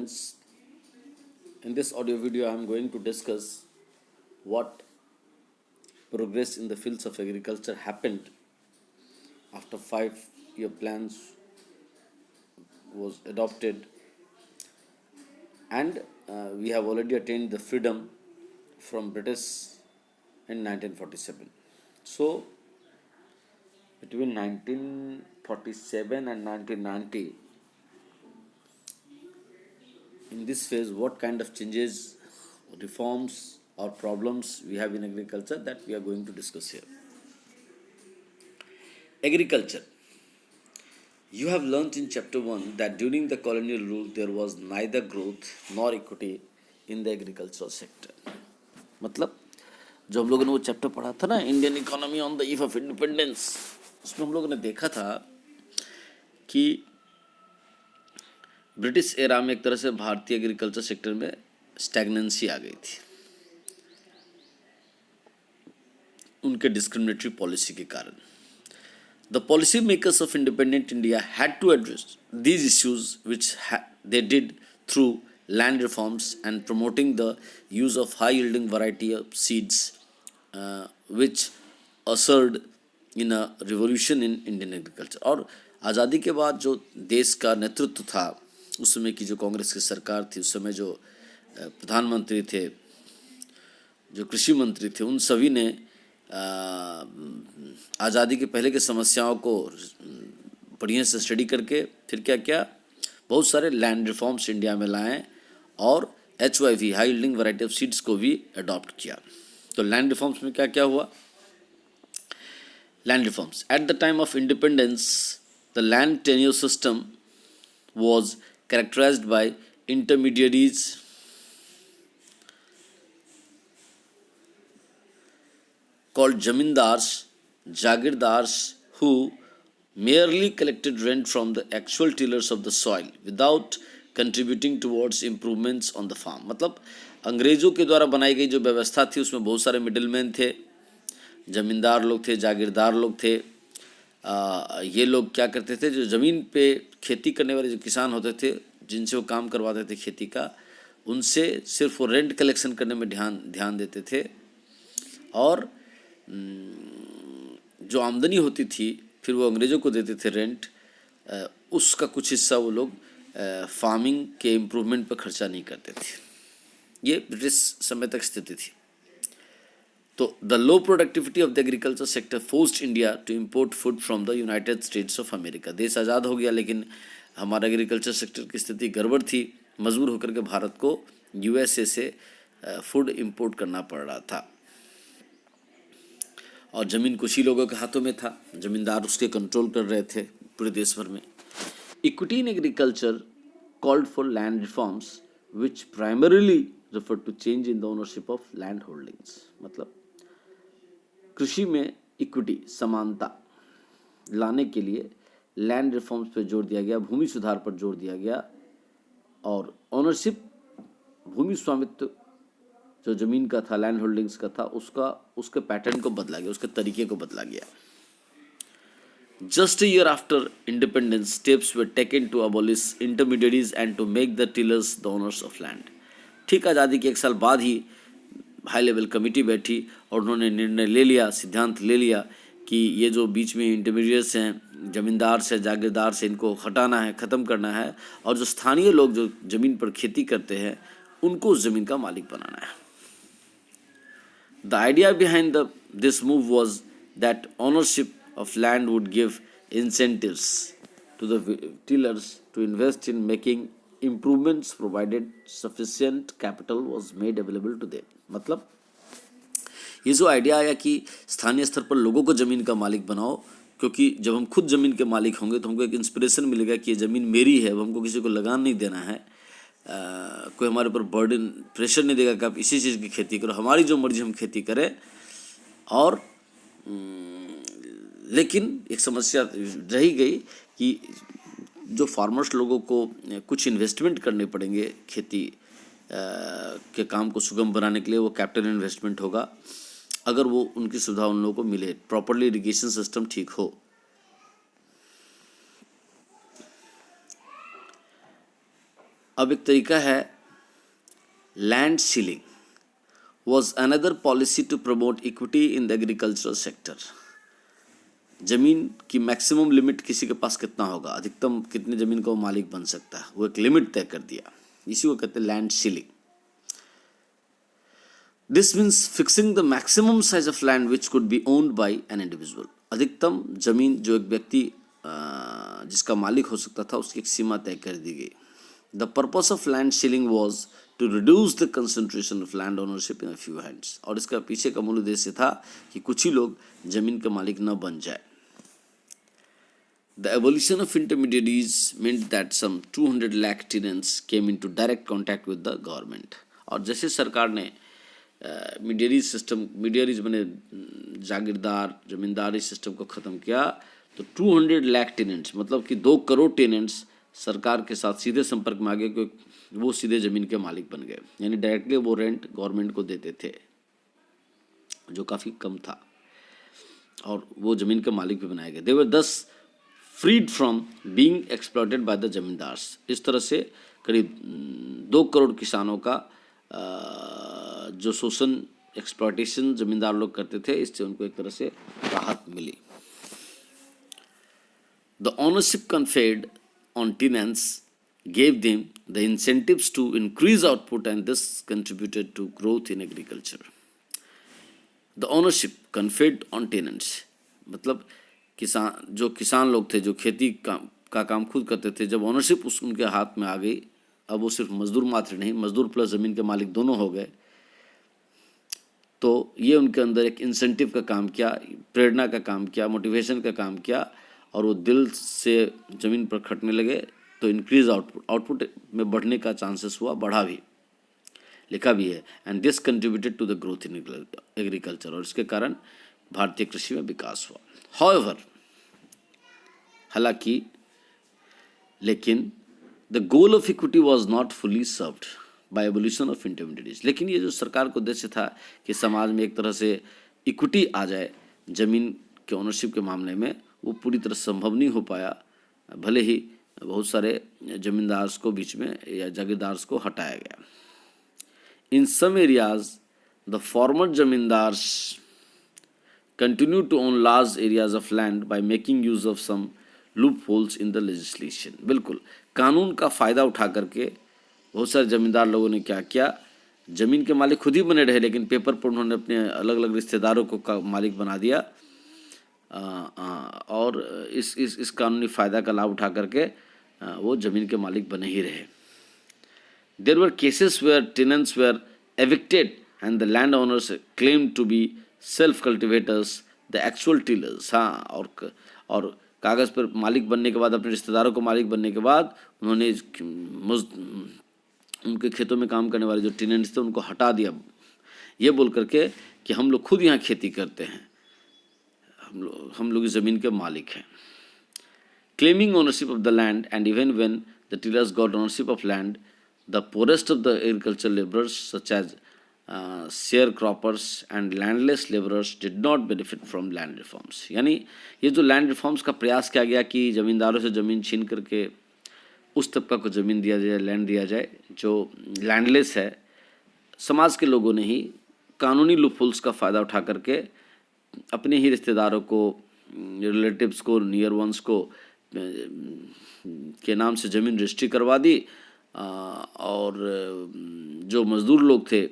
In this audio video, I am going to discuss what progress in the fields of agriculture happened after 5-year plans was adopted, and we have already attained the freedom from British in 1947. So, between 1947 and 1990, in this phase, what kind of changes, reforms, or problems we have in agriculture, that we are going to discuss here. Agriculture. You have learnt in chapter 1 that during the colonial rule there was neither growth nor equity in the agricultural sector. मतलब जो हम लोगों ने वो chapter पढ़ा था ना, Indian economy on the eve of independence, उसमें हम लोगों ने देखा था कि ब्रिटिश एरा में एक तरह से भारतीय एग्रीकल्चर सेक्टर में स्टैग्नेंसी आ गई थी उनके डिस्क्रिमिनेटरी पॉलिसी के कारण. The policy makers of independent India had to address these issues, which they did through land reforms and promoting the use of high-yielding variety of seeds, which ushered in a revolution in Indian agriculture. और आज़ादी के बाद जो देश का नेतृत्व था, उस समय की जो कांग्रेस की सरकार थी, उस समय जो प्रधानमंत्री थे, जो कृषि मंत्री थे, उन सभी ने आज़ादी के पहले के समस्याओं को बढ़िया से स्टडी करके फिर क्या क्या बहुत सारे लैंड रिफॉर्म्स इंडिया में लाए और HYV high yielding variety of seeds को भी अडॉप्ट किया. तो लैंड रिफॉर्म्स में क्या क्या हुआ? Land reforms. At the time of independence the land tenure system was characterized by intermediaries called zamindars, jagirdars, who merely collected rent from the actual tillers of the soil without contributing towards improvements on the farm. मतलब अंग्रेज़ों के द्वारा बनाई गई जो व्यवस्था थी उसमें बहुत सारे मिडिलमैन थे, ज़मींदार लोग थे, जागीरदार लोग थे. ये लोग क्या करते थे, जो ज़मीन पे खेती करने वाले जो किसान होते थे, जिनसे वो काम करवाते थे खेती का, उनसे सिर्फ वो रेंट कलेक्शन करने में ध्यान देते थे और जो आमदनी होती थी फिर वो अंग्रेज़ों को देते थे रेंट, उसका कुछ हिस्सा वो लोग फार्मिंग के इम्प्रूवमेंट पर खर्चा नहीं करते थे. ये ब्रिटिश समय तक स्थिति थी. तो the low productivity of the agriculture sector forced India to import food from the United States of America. देश आज़ाद हो गया लेकिन हमारा एग्रीकल्चर सेक्टर की स्थिति गड़बड़ थी, मजबूर होकर के भारत को USA से फूड इम्पोर्ट करना पड़ रहा था. और ज़मीन कुछ ही लोगों के हाथों में था, ज़मींदार उसके कंट्रोल कर रहे थे पूरे देश भर में. Equity in agriculture called for land reforms which primarily refer to change in the ownership of land holdings. मतलब कृषि में इक्विटी समानता लाने के लिए लैंड रिफॉर्म्स पर जोर दिया गया, भूमि सुधार पर जोर दिया गया और ओनरशिप, भूमि स्वामित्व जो ज़मीन का था, लैंड होल्डिंग्स का था, उसके पैटर्न को बदला गया, उसके तरीके को बदला गया. Just a year after independence steps were taken to abolish intermediaries and to make the tillers the owners of land. ठीक आज़ादी के 1 साल बाद ही हाई लेवल कमेटी बैठी और उन्होंने निर्णय ले लिया, सिद्धांत ले लिया कि ये जो बीच में इंटरमीडिएट्स हैं, ज़मींदार से, जागीरदार से, इनको हटाना है, ख़त्म करना है और जो स्थानीय लोग जो ज़मीन पर खेती करते हैं उनको उस ज़मीन का मालिक बनाना है. The idea behind this move was that ownership of land would give incentives to the tillers to invest in making improvements provided sufficient capital was made available to them. मतलब ये जो आइडिया आया कि स्थानीय स्तर पर लोगों को ज़मीन का मालिक बनाओ, क्योंकि जब हम खुद ज़मीन के मालिक होंगे तो हमको एक इंस्पिरेशन मिलेगा कि ये ज़मीन मेरी है, अब हमको किसी को लगान नहीं देना है, कोई हमारे ऊपर बर्डन प्रेशर नहीं देगा कि आप इसी चीज़ की खेती करो, हमारी जो मर्जी हम खेती करें. और लेकिन एक समस्या रही गई कि जो फार्मर्स लोगों को कुछ इन्वेस्टमेंट करने पड़ेंगे खेती के काम को सुगम बनाने के लिए. वो कैपिटल इन्वेस्टमेंट होगा अगर वो उनकी सुविधा उन लोगों को मिले, प्रॉपरली इरिगेशन सिस्टम ठीक हो. अब एक तरीका है land ceiling was another policy to promote equity in the agricultural sector. जमीन की मैक्सिमम लिमिट किसी के पास कितना होगा, अधिकतम कितने जमीन का वो मालिक बन सकता है, वो एक लिमिट तय कर दिया। इसी को कहते हैं land ceiling. This means fixing the maximum size of land which could be owned by an individual. अधिकतम जमीन जो एक व्यक्ति जिसका मालिक हो सकता था उसकी एक सीमा तय कर दी गई। The purpose of land ceiling was to reduce the concentration of land ownership in a few hands. और इसका पीछे का मूल उद्देश्य था कि कुछ ही लोग जमीन के मालिक न बन जाए। The abolition of intermediaries meant that some 200 lakh tenants came into direct contact with the government. और जैसे सरकार ने मीडियरीज बने जागीरदार जमींदारी सिस्टम को ख़त्म किया तो 200 लाख टेनेंट्स मतलब कि 2 करोड़ टेनेंट्स सरकार के साथ सीधे संपर्क में आ गए क्योंकि वो सीधे ज़मीन के मालिक बन गए, यानी डायरेक्टली वो रेंट गवर्नमेंट को देते थे जो काफ़ी कम था और वो ज़मीन के मालिक भी बनाए गए। They were thus freed from being exploited by the zamindars. इस तरह से करीब 2 करोड़ किसानों का जो शोषण एक्सप्लॉइटेशन जमींदार लोग करते थे, इससे उनको एक तरह से राहत मिली। The ownership conferred on tenants gave them the incentives to increase output and this contributed to growth in agriculture. The ownership conferred on tenants मतलब किसान लोग थे जो खेती का काम खुद करते थे, जब ओनरशिप उनके हाथ में आ गई, अब वो सिर्फ मजदूर मात्र नहीं, मजदूर प्लस ज़मीन के मालिक दोनों हो गए, तो ये उनके अंदर एक इंसेंटिव का काम किया, प्रेरणा का काम किया, मोटिवेशन का काम किया और वो दिल से ज़मीन पर खटने लगे तो इंक्रीज आउटपुट में बढ़ने का चांसेस हुआ, बढ़ा भी, लिखा भी है। And this contributed to the growth in agriculture, और इसके कारण भारतीय कृषि में विकास हुआ। हाउएवर हालांकि लेकिन the goal of equity was not fully served by abolition of intermediaries. लेकिन ये जो सरकार का उद्देश्य था कि समाज में एक तरह से इक्विटी आ जाए जमीन के ओनरशिप के मामले में, वो पूरी तरह संभव नहीं हो पाया। भले ही बहुत सारे जमींदार्स को बीच में या जागीरदार्स को हटाया गया। In some areas the former zamindars continue to own large areas of land by making use of some loopholes in the legislation. बिल्कुल कानून का फ़ायदा उठा करके बहुत सारे जमींदार लोगों ने क्या किया, ज़मीन के मालिक खुद ही बने रहे लेकिन पेपर पर उन्होंने अपने अलग अलग रिश्तेदारों को मालिक बना दिया और इस कानूनी फ़ायदा का लाभ उठा करके वो ज़मीन के मालिक बने ही रहे। There were cases where tenants were evicted and the land owners claim to be self cultivators the actual tillers. हाँ, और कागज़ पर मालिक बनने के बाद, अपने रिश्तेदारों को मालिक बनने के बाद, उन्होंने उनके खेतों में काम करने वाले जो टेनेंट्स थे उनको हटा दिया, ये बोल करके कि हम लोग खुद यहाँ खेती करते हैं, हम लोग इस ज़मीन के मालिक हैं। Claiming ownership of the land and even when the tillers got ownership of land the poorest of the agriculture labourers such as share croppers and landless labourers did not benefit from land reforms. यानी ये जो land reforms का प्रयास किया गया कि ज़मींदारों से ज़मीन छीन करके उस तबका को ज़मीन दिया जाए, लैंड दिया जाए जो लैंडलेस है, समाज के लोगों ने ही कानूनी लूपहोल्स का फ़ायदा उठा करके अपने ही रिश्तेदारों को, रिलेटिव्स को, नियर वंस को के नाम से ज़मीन रजिस्ट्री करवा दी और जो मज़दूर लोग थे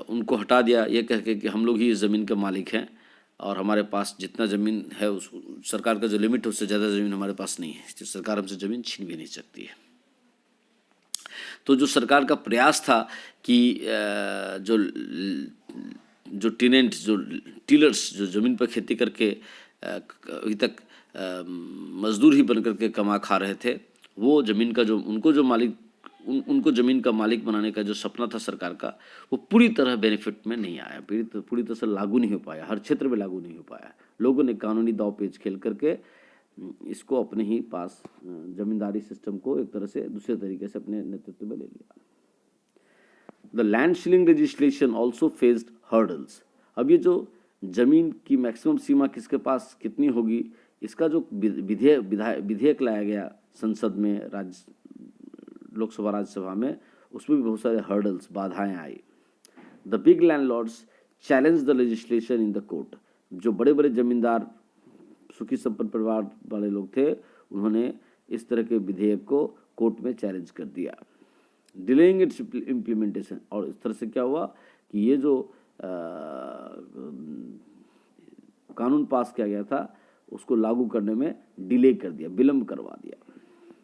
उनको हटा दिया, ये कह के कि हम लोग ही इस ज़मीन के मालिक हैं और हमारे पास जितना ज़मीन है उस सरकार का जो लिमिट है उससे ज़्यादा ज़मीन हमारे पास नहीं है, जो सरकार हमसे ज़मीन छीन भी नहीं सकती है। तो जो सरकार का प्रयास था कि जो टेनेंट, जो टीलर्स, जो ज़मीन पर खेती करके अभी तक मज़दूर ही बन करके कमा खा रहे थे, वो ज़मीन का जो उनको ज़मीन का मालिक बनाने का जो सपना था सरकार का, वो पूरी तरह बेनिफिट में नहीं आया, पूरी तरह से लागू नहीं हो पाया, हर क्षेत्र में लागू नहीं हो पाया। लोगों ने कानूनी दाव पेच खेल करके इसको अपने ही पास, जमींदारी सिस्टम को एक तरह से दूसरे तरीके से अपने नेतृत्व में ले लिया। The land ceiling legislation also faced hurdles. अब ये जो जमीन की मैक्सिमम सीमा किसके पास कितनी होगी, इसका जो विधेयक लाया गया संसद में, लोकसभा राज्यसभा में, उसमें भी बहुत सारे हर्डल्स, बाधाएं आई। The big landlords challenge the legislation in the court. जो बड़े बड़े जमींदार, सुखी संपन्न परिवार वाले लोग थे, उन्होंने इस तरह के विधेयक को कोर्ट में चैलेंज कर दिया, डिलेइंग इट्स इम्प्लीमेंटेशन। और इस तरह से क्या हुआ कि ये जो कानून पास किया गया था उसको लागू करने में डिले कर दिया, विलंब करवा दिया।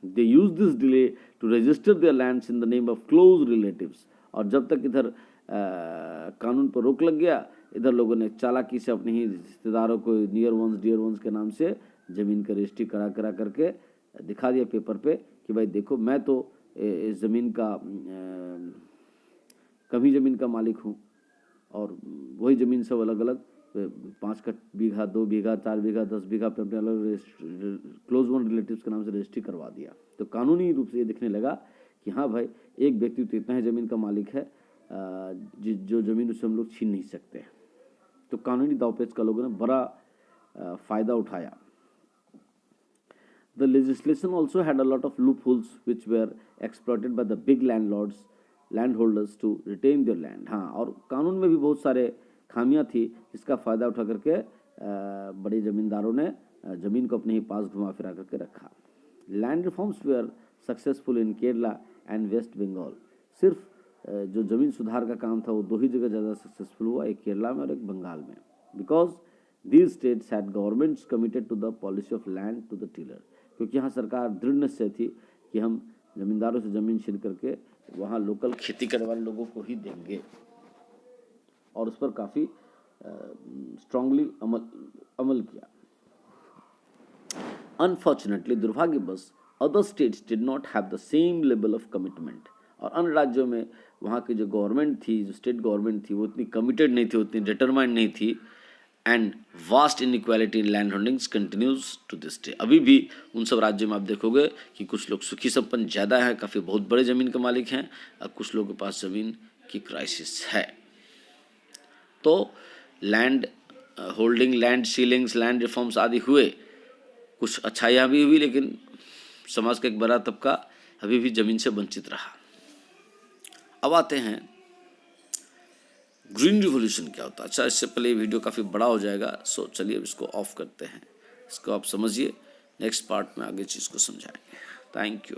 They use this delay to register their lands in the name of close relatives. और जब तक इधर कानून पर रोक लग गया, इधर लोगों ने चालाकी से अपने ही रिश्तेदारों को नियर वंस डियर वंस के नाम से ज़मीन का रजिस्ट्री करा करके दिखा दिया पेपर पे कि भाई देखो, मैं तो इस ज़मीन का कभी ज़मीन का मालिक हूँ, और वही ज़मीन सब अलग अलग 5 बीघा, 2 बीघा, 4 बीघा, 10 बीघा पे अपने अलग क्लोज वन रिलेटिव्स के नाम से रजिस्ट्री करवा दिया। तो कानूनी रूप से ये दिखने लगा कि हाँ भाई, एक व्यक्ति तो इतना ही ज़मीन का मालिक है जो ज़मीन उससे हम लोग छीन नहीं सकते। तो कानूनी दावपेच का लोगों ने बड़ा फ़ायदा उठाया। The legislation also had a lot of loopholes which were exploited by the big landholders to retain their land। हाँ, और कानून में भी बहुत सारे खामियां थी जिसका फ़ायदा उठा करके बड़े ज़मींदारों ने ज़मीन को अपने ही पास घुमा फिरा करके रखा। Land reforms were successful in Kerala and West Bengal. सिर्फ जो ज़मीन सुधार का काम था वो 2 ही जगह ज़्यादा सक्सेसफुल हुआ, एक केरला में और एक बंगाल में। Because these states had governments committed to the policy of land to the tiller. क्योंकि यहाँ सरकार दृढ़ निश्चय थी कि हम ज़मींदारों से ज़मीन छीन करके वहाँ लोकल खेती करने वाले लोगों को ही देंगे, और उस पर काफ़ी स्ट्रांगली अमल किया। अनफॉर्चुनेटली, दुर्भाग्यवश, other states did not have the same level of commitment. और अन्य राज्यों में वहाँ की जो गवर्नमेंट थी, जो स्टेट गवर्नमेंट थी, वो इतनी कमिटेड नहीं थी, उतनी डिटरमाइंड नहीं थी। And vast inequality in land holdings continues to this day. अभी भी उन सब राज्यों में आप देखोगे कि कुछ लोग सुखी संपन्न ज़्यादा हैं, काफ़ी बहुत बड़े ज़मीन के मालिक हैं, और कुछ लोगों के पास ज़मीन की क्राइसिस है। तो land holding, land ceilings, land reforms आदि हुए, कुछ अच्छाइयाँ भी हुई, लेकिन समाज का एक बड़ा तबका अभी भी ज़मीन से वंचित रहा। अब आते हैं ग्रीन रिवॉल्यूशन क्या होता है। अच्छा, इससे पहले ये वीडियो काफ़ी बड़ा हो जाएगा, सो चलिए अब इसको ऑफ करते हैं। इसको आप समझिए, नेक्स्ट पार्ट में आगे चीज़ को समझाएंगे। Thank you.